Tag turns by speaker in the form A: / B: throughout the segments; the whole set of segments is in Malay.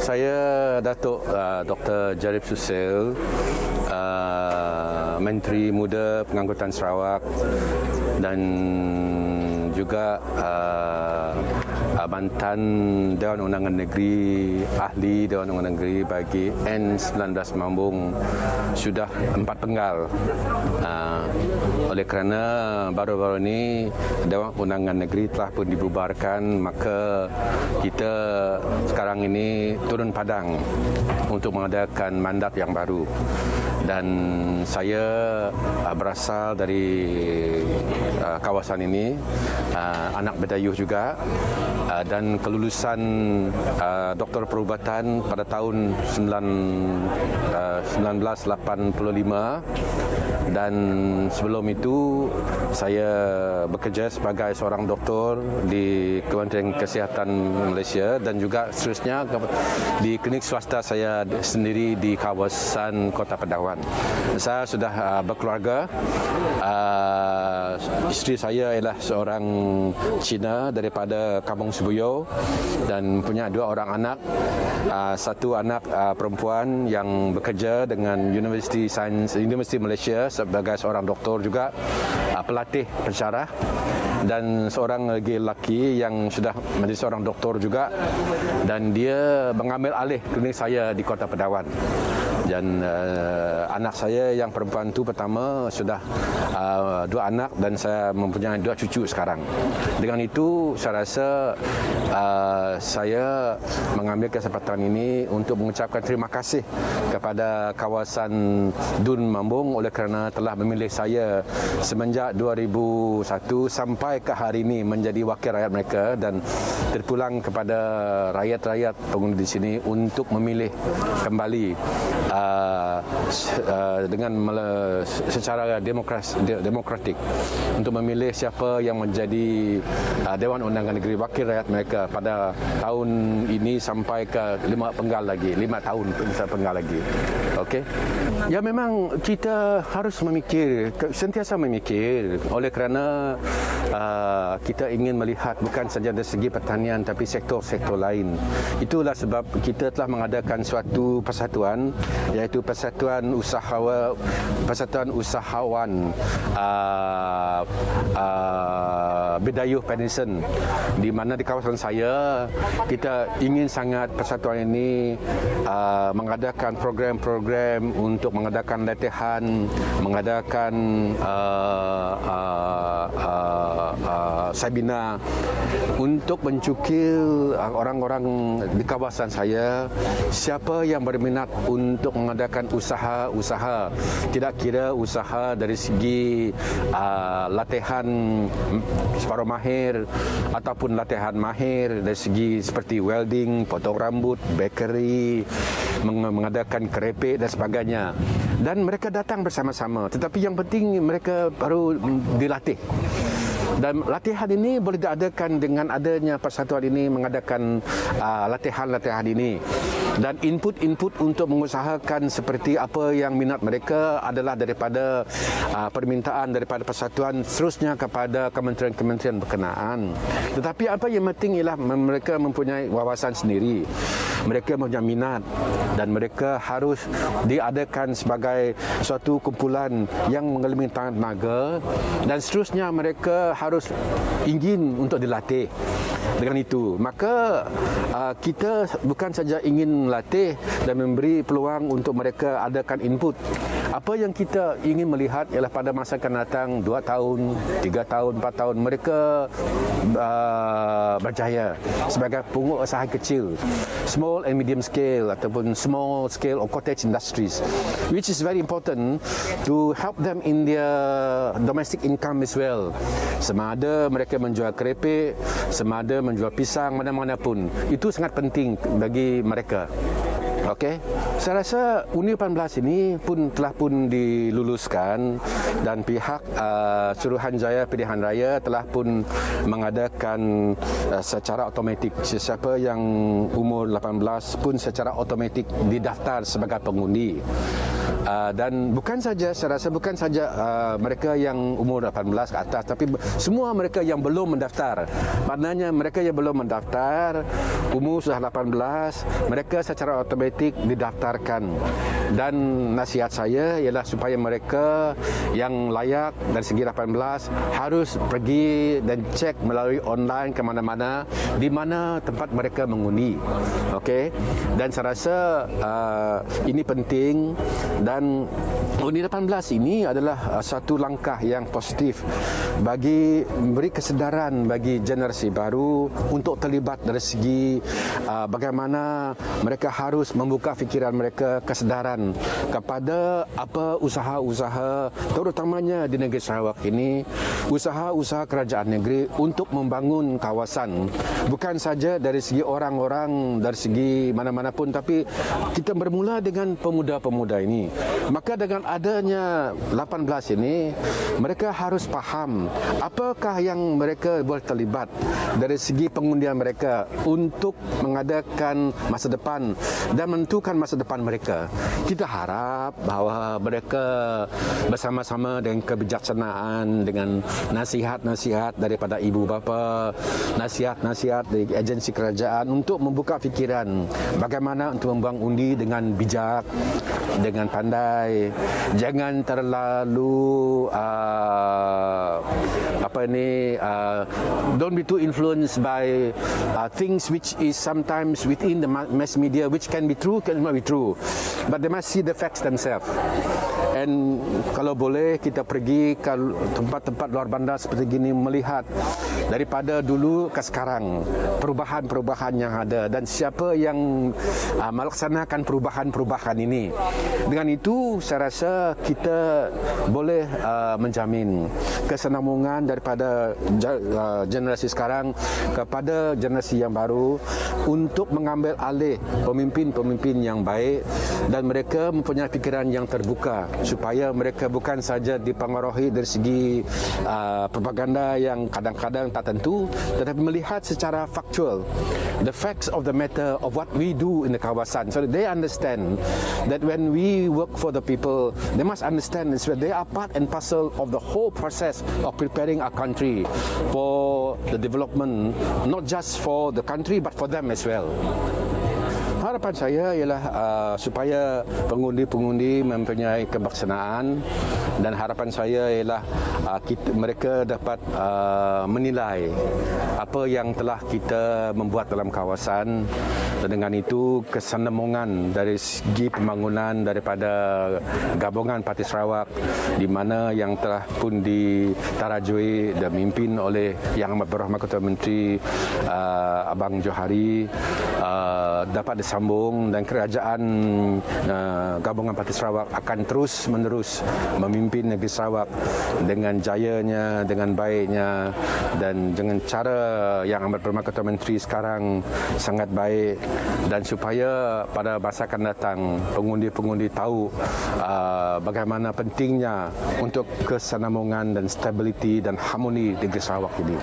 A: Saya Datuk Dr. Jarif Susil, Menteri Muda Pengangkutan Sarawak dan juga mantan Dewan Undangan Negeri, ahli Dewan Undangan Negeri bagi N19 Mambung sudah 4 penggal. Oleh kerana baru-baru ini Dewan Undangan Negeri telah pun dibubarkan, maka kita sekarang ini turun padang untuk mengadakan mandat yang baru. Dan saya berasal dari kawasan ini, anak Bedayuh juga, dan kelulusan Doktor Perubatan pada tahun 1985, dan sebelum itu saya bekerja sebagai seorang doktor di Kementerian Kesihatan Malaysia dan juga seterusnya di klinik swasta saya sendiri di kawasan Kota Pedawan. Saya sudah berkeluarga. Isteri saya ialah seorang Cina daripada Kampung Sibuyo dan punya 2 orang anak. Satu anak perempuan yang bekerja dengan Universiti Malaysia sebagai seorang doktor juga, pelatih pensyarah, dan seorang lagi lelaki yang sudah menjadi seorang doktor juga, dan dia mengambil alih klinik saya di Kota Pedawan. Dan anak saya yang perempuan itu pertama sudah 2 anak dan saya mempunyai 2 cucu sekarang. Dengan itu saya rasa saya mengambil kesempatan ini untuk mengucapkan terima kasih kepada kawasan Dun Mambung oleh kerana telah memilih saya semenjak 2001 sampai ke hari ini menjadi wakil rakyat mereka, dan terpulang kepada rakyat-rakyat penghuni di sini untuk memilih kembali dengan secara demokratik untuk memilih siapa yang menjadi Dewan Undangan Negeri wakil rakyat mereka pada tahun ini sampai ke 5 tahun penggal lagi. Okey. Ya, memang kita harus sentiasa memikir, oleh kerana kita ingin melihat bukan saja dari segi pertanian tapi sektor-sektor lain. Itulah sebab kita telah mengadakan suatu persatuan, iaitu Persatuan Usahawan Bedayuh Penison, di mana di kawasan saya kita ingin sangat persatuan ini mengadakan program-program untuk mengadakan latihan, mengadakan seminar untuk mencukil orang-orang di kawasan saya siapa yang berminat untuk mengadakan usaha-usaha, tidak kira usaha dari segi latihan separuh mahir ataupun latihan mahir dari segi seperti welding, potong rambut, bakery, mengadakan kerepek dan sebagainya. Dan mereka datang bersama-sama, tetapi yang penting mereka baru dilatih. Dan latihan ini boleh diadakan dengan adanya persatuan ini mengadakan latihan-latihan ini. Dan input-input untuk mengusahakan seperti apa yang minat mereka adalah daripada permintaan daripada persatuan seterusnya kepada kementerian-kementerian berkenaan. Tetapi apa yang penting ialah mereka mempunyai wawasan sendiri, mereka mempunyai minat, dan mereka harus diadakan sebagai suatu kumpulan yang mengelimkan tenaga, dan seterusnya mereka harus ingin untuk dilatih. Dengan itu, maka kita bukan saja ingin melatih dan memberi peluang untuk mereka adakan input. Apa yang kita ingin melihat ialah pada masa akan datang 2 tahun, 3 tahun, 4 tahun mereka berjaya sebagai pengusaha kecil, small and medium scale ataupun small scale or cottage industries, which is very important to help them in their domestic income as well. Sama ada mereka menjual kerepek, sama ada menjual pisang, mana-mana pun. Itu sangat penting bagi mereka. Okey, saya rasa UNI 18 ini telah pun diluluskan, dan pihak Suruhanjaya Pilihan Raya telah pun mengadakan secara automatik sesiapa yang umur 18 pun secara automatik didaftar sebagai pengundi. Dan bukan saja, saya rasa bukan saja mereka yang umur 18 ke atas, tapi semua mereka yang belum mendaftar. Maknanya mereka yang belum mendaftar, umur sudah 18, mereka secara automatik didaftarkan. Dan nasihat saya ialah supaya mereka yang layak dari segi 18 harus pergi dan cek melalui online ke mana-mana di mana tempat mereka mengundi. Okey. Dan saya rasa ini penting, dan undi 18 ini adalah satu langkah yang positif bagi memberi kesedaran bagi generasi baru untuk terlibat dari segi bagaimana mereka harus membuka fikiran mereka, kesedaran kepada apa usaha-usaha terutamanya di negeri Sarawak ini, usaha-usaha kerajaan negeri untuk membangun kawasan, bukan saja dari segi orang-orang, dari segi mana-mana pun, tapi kita bermula dengan pemuda-pemuda ini. Maka dengan adanya 18 ini, mereka harus faham apakah yang mereka boleh terlibat dari segi pengundian mereka untuk mengadakan masa depan dan menentukan masa depan mereka. Kita harap bahawa mereka bersama-sama dengan kebijaksanaan, dengan nasihat-nasihat daripada ibu bapa, nasihat-nasihat dari agensi kerajaan untuk membuka fikiran bagaimana untuk membuang undi dengan bijak, dengan pandai. Jangan terlalu don't be too influenced by things which is sometimes within the mass media, which can be true, can not be true, but they must see the facts themselves. And kalau boleh kita pergi ke tempat-tempat luar bandar seperti gini, melihat daripada dulu ke sekarang perubahan-perubahan yang ada dan siapa yang melaksanakan perubahan-perubahan ini. Dengan itu saya rasa kita boleh menjamin kesinambungan daripada generasi sekarang kepada generasi yang baru untuk mengambil alih pemimpin-pemimpin yang baik, dan mereka mempunyai fikiran yang terbuka supaya mereka bukan saja dipengaruhi dari segi propaganda yang kadang-kadang tak tentu, tetapi melihat secara faktual the facts of the matter of what we do in the kawasan, so that they understand that when we work for the people, they must understand that they are part and parcel of the whole process of preparing our country for the development, not just for the country but for them as well. Harapan saya ialah supaya pengundi-pengundi mempunyai keberkenaan, dan harapan saya ialah mereka dapat menilai apa yang telah kita membuat dalam kawasan, dan dengan itu kesinambungan dari segi pembangunan daripada gabungan Parti Sarawak di mana yang telah pun ditarajui dan dipimpin oleh Yang Amat Berhormat Ketua Menteri Abang Johari dapat disambung, dan kerajaan gabungan Parti Sarawak akan terus menerus memimpin negeri Sarawak dengan jayanya, dengan baiknya, dan dengan cara Yang Amat Berhormat Ketua Menteri sekarang sangat baik, dan supaya pada masa akan datang pengundi-pengundi tahu bagaimana pentingnya untuk kesinambungan dan stabiliti dan harmoni negeri Sarawak ini.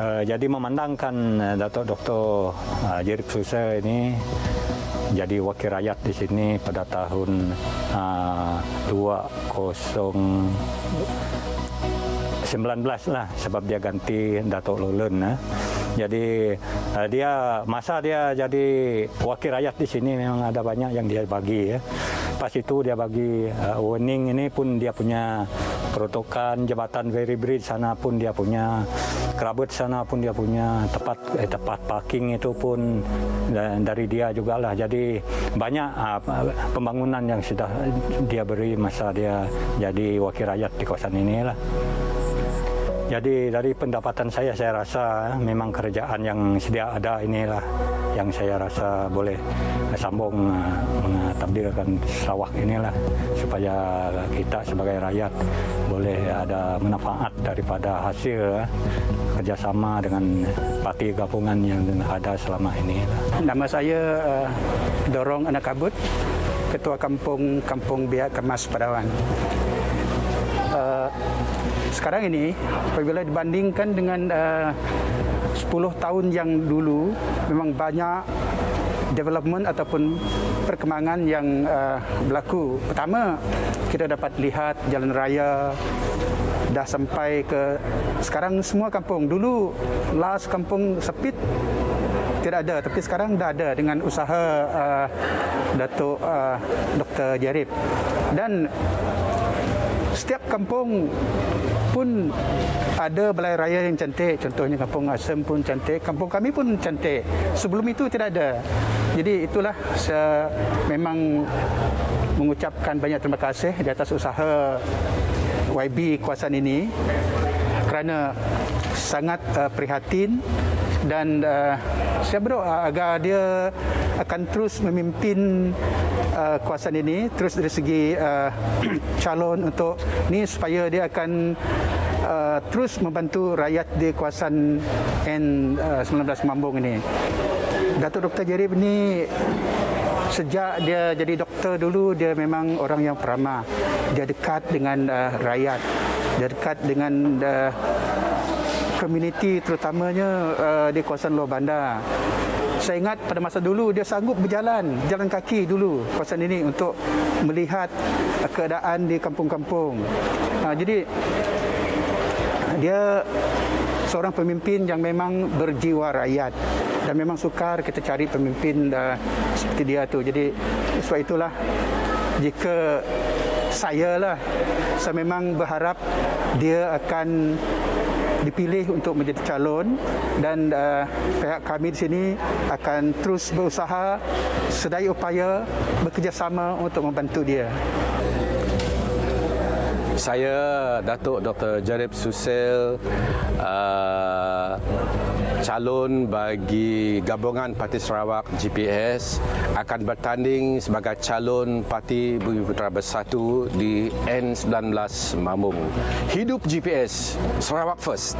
B: Jadi memandangkan Datuk Dr. Jerry Susa ini jadi wakil rakyat di sini pada tahun 2019 lah, sebab dia ganti Datuk Lolen. Jadi dia jadi wakil rakyat di sini memang ada banyak yang dia bagi. Pas itu dia bagi warning ini pun dia punya peruntukan jabatan Very Bridge sana pun dia punya, Kerabut sana pun dia punya, tempat parking itu pun dari dia jugalah. Jadi banyak pembangunan yang sudah dia beri masa dia jadi wakil rakyat di kawasan ini lah. Jadi dari pendapatan saya rasa memang kerajaan yang sedia ada inilah yang saya rasa boleh sambung mentadbirkan Sarawak inilah, supaya kita sebagai rakyat boleh ada manfaat daripada hasil kerjasama dengan parti gabungan yang ada selama ini.
C: Nama saya Dorong Anak Kabut, Ketua Kampung Biak Kemas Padawan. Sekarang ini apabila dibandingkan dengan 10 tahun yang dulu, memang banyak development ataupun perkembangan yang berlaku. Pertama, kita dapat lihat jalan raya dah sampai ke sekarang semua kampung. Dulu last kampung Sepit tidak ada, tapi sekarang dah ada dengan usaha Datuk Dr. Jarib. Dan setiap kampung pun ada balai raya yang cantik. Contohnya Kampung Asem pun cantik, kampung kami pun cantik. Sebelum itu tidak ada. Jadi itulah saya memang mengucapkan banyak terima kasih di atas usaha YB kawasan ini kerana sangat prihatin dan saya berdoa agar dia akan terus memimpin kawasan ini terus dari segi calon untuk ni supaya dia akan terus membantu rakyat di kawasan N19 Mambung ini. Datuk Dr. Jarib ni sejak dia jadi doktor dulu dia memang orang yang peramah. Dia dekat dengan rakyat, dia dekat dengan komuniti terutamanya di kawasan luar bandar. Saya ingat pada masa dulu dia sanggup berjalan kaki dulu kawasan ini untuk melihat keadaan di kampung-kampung. Jadi dia seorang pemimpin yang memang berjiwa rakyat dan memang sukar kita cari pemimpin seperti dia tu. Jadi sebab itulah jika saya memang berharap dia akan dipilih untuk menjadi calon dan pihak kami di sini akan terus berusaha sedaya upaya bekerjasama untuk membantu dia.
A: Saya Datuk Dr. Jarib Susil calon bagi gabungan Parti Sarawak GPS akan bertanding sebagai calon Parti Bumiputera Bersatu di N19 Mambung. Hidup GPS, Sarawak First.